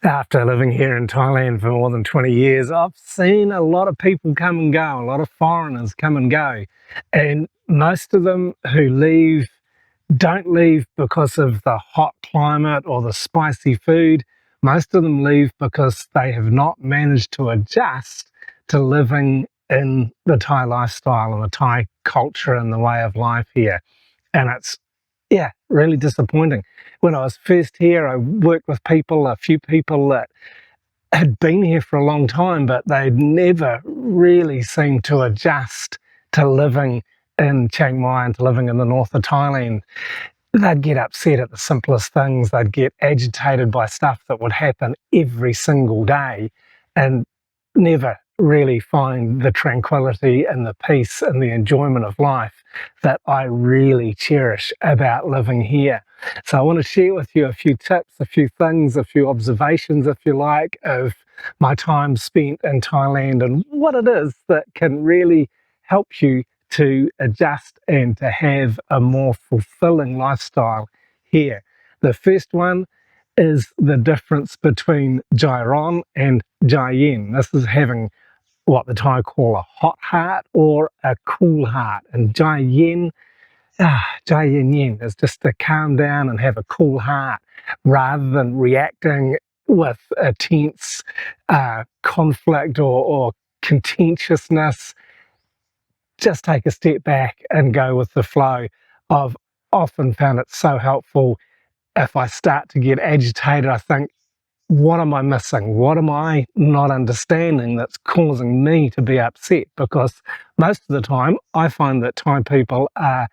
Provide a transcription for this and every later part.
After living here in Thailand for more than 20 years, I've seen a lot of people come and go, a lot of foreigners come and go. And most of them who leave don't leave because of the hot climate or the spicy food. Most of them leave because they have not managed to adjust to living in the Thai lifestyle and the Thai culture and the way of life here. And it's, yeah, really disappointing. When I was first here, I worked with people, a few people that had been here for a long time, but they'd never really seemed to adjust to living in Chiang Mai and to living in the north of Thailand. They'd get upset at the simplest things. They'd get agitated by stuff that would happen every single day and never really find the tranquility and the peace and the enjoyment of life that I really cherish about living here. So I want to share with you a few tips, a few things, a few observations, if you like, of my time spent in Thailand and what it is that can really help you to adjust and to have a more fulfilling lifestyle here. The first one is the difference between Jaiyen and Jaiyen. This is having what the Thai call a hot heart or a cool heart. And Jaiyen is just to calm down and have a cool heart rather than reacting with a tense conflict or contentiousness. Just take a step back and go with the flow. I've often found it so helpful. If I start to get agitated, I think, what am I missing? What am I not understanding that's causing me to be upset? Because most of the time, I find that Thai people are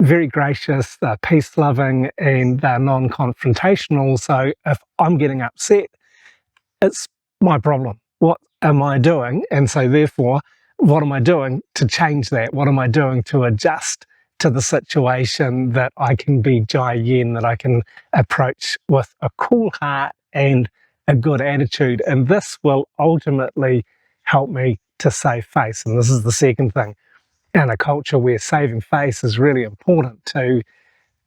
very gracious, they're peace-loving, and they're non-confrontational. So if I'm getting upset, it's my problem. What am I doing? And so therefore, what am I doing to change that? What am I doing to adjust to the situation that I can be Jaiyen, that I can approach with a cool heart and a good attitude? And this will ultimately help me to save face. And this is the second thing. In a culture where saving face is really important, to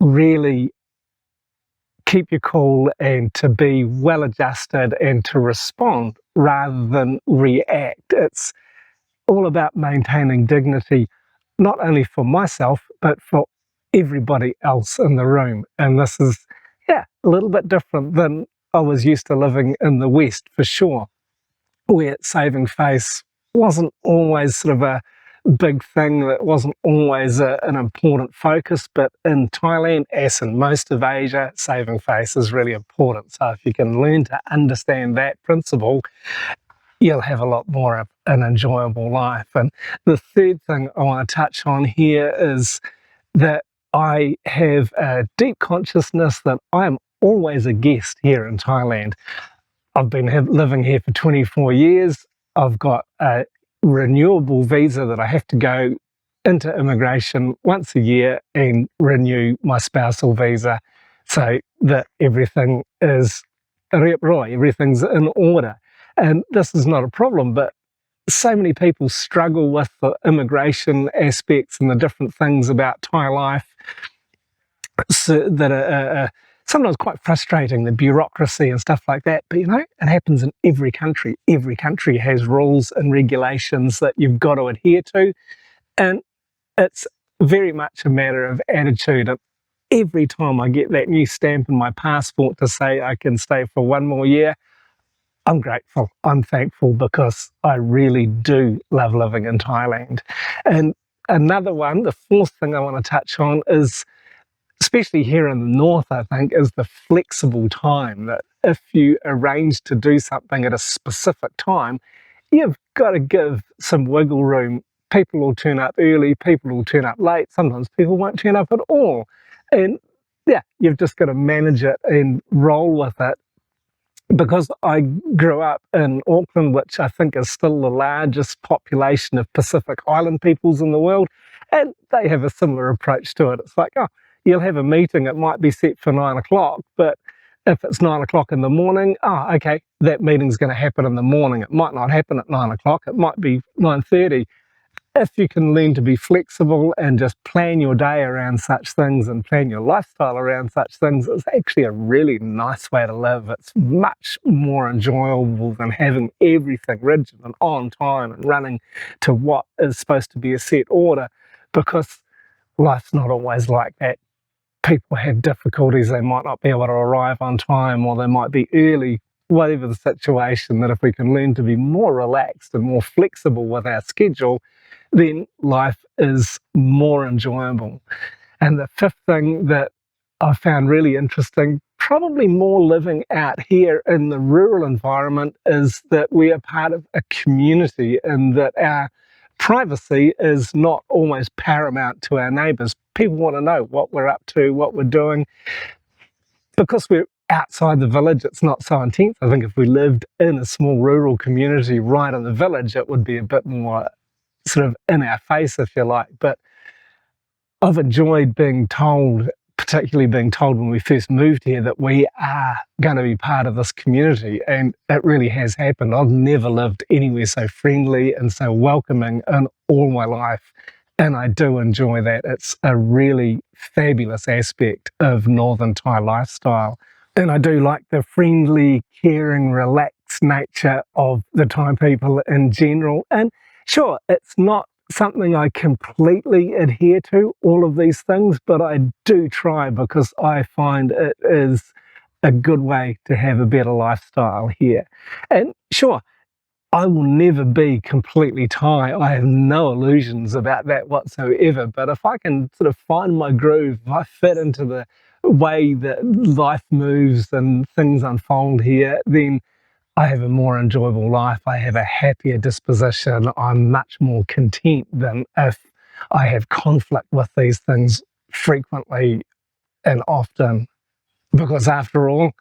really keep you cool and to be well adjusted and to respond rather than react. It's all about maintaining dignity, not only for myself, but for everybody else in the room. And this is, yeah, a little bit different than I was used to living in the West, for sure, where saving face wasn't always sort of a big thing, that wasn't always an important focus. But in Thailand, as in most of Asia, saving face is really important. So if you can learn to understand that principle, you'll have a lot more of an enjoyable life. And the third thing I want to touch on here is that I have a deep consciousness that I am always a guest here in Thailand. I've been living here for 24 years. I've got a renewable visa that I have to go into immigration once a year and renew my spousal visa so that everything is rep roi, everything's in order. And this is not a problem, but so many people struggle with the immigration aspects and the different things about Thai life that are sometimes quite frustrating, the bureaucracy and stuff like that. But, you know, it happens in every country. Every country has rules and regulations that you've got to adhere to. And it's very much a matter of attitude. And every time I get that new stamp in my passport to say I can stay for one more year, I'm grateful, I'm thankful, because I really do love living in Thailand. And another one, the fourth thing I want to touch on is, especially here in the north, I think, is the flexible time. That if you arrange to do something at a specific time, you've got to give some wiggle room. People will turn up early, people will turn up late, sometimes people won't turn up at all. And yeah, you've just got to manage it and roll with it. Because I grew up in Auckland, which I think is still the largest population of Pacific Island peoples in the world, and they have a similar approach to it. It's like, oh, you'll have a meeting, it might be set for 9 o'clock, but if it's 9 o'clock in the morning, okay, that meeting's going to happen in the morning. It might not happen at 9 o'clock, it might be 9:30. if you can learn to be flexible and just plan your day around such things and plan your lifestyle around such things, it's actually a really nice way to live. It's much more enjoyable than having everything rigid and on time and running to what is supposed to be a set order, because life's not always like that. People have difficulties, they might not be able to arrive on time, or they might be early, whatever the situation. That if we can learn to be more relaxed and more flexible with our schedule, then life is more enjoyable. And the fifth thing that I found really interesting, probably more living out here in the rural environment, is that we are part of a community and that our privacy is not always paramount to our neighbours. People want to know what we're up to, what we're doing. Because we're outside the village, it's not so intense. I think if we lived in a small rural community right in the village, it would be a bit more sort of in our face, if you like. But I've enjoyed being told, particularly being told when we first moved here, that we are going to be part of this community, and it really has happened. I've never lived anywhere so friendly and so welcoming in all my life, and I do enjoy that. It's a really fabulous aspect of Northern Thai lifestyle, and I do like the friendly, caring, relaxed nature of the Thai people in general. And sure, it's not something I completely adhere to, all of these things, but I do try, because I find it is a good way to have a better lifestyle here. And sure, I will never be completely Thai. I have no illusions about that whatsoever. But if I can sort of find my groove, if I fit into the way that life moves and things unfold here, then I have a more enjoyable life. I have a happier disposition. I'm much more content than if I have conflict with these things frequently and often. Because after all,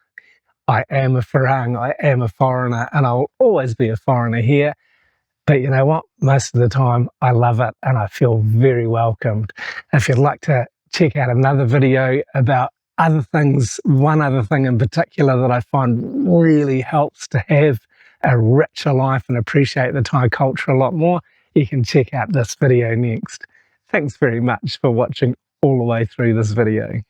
I am a Farang, I am a foreigner, and I'll always be a foreigner here. But you know what? Most of the time, I love it and I feel very welcomed. If you'd like to check out another video about other things, one other thing in particular that I find really helps to have a richer life and appreciate the Thai culture a lot more, you can check out this video next. Thanks very much for watching all the way through this video.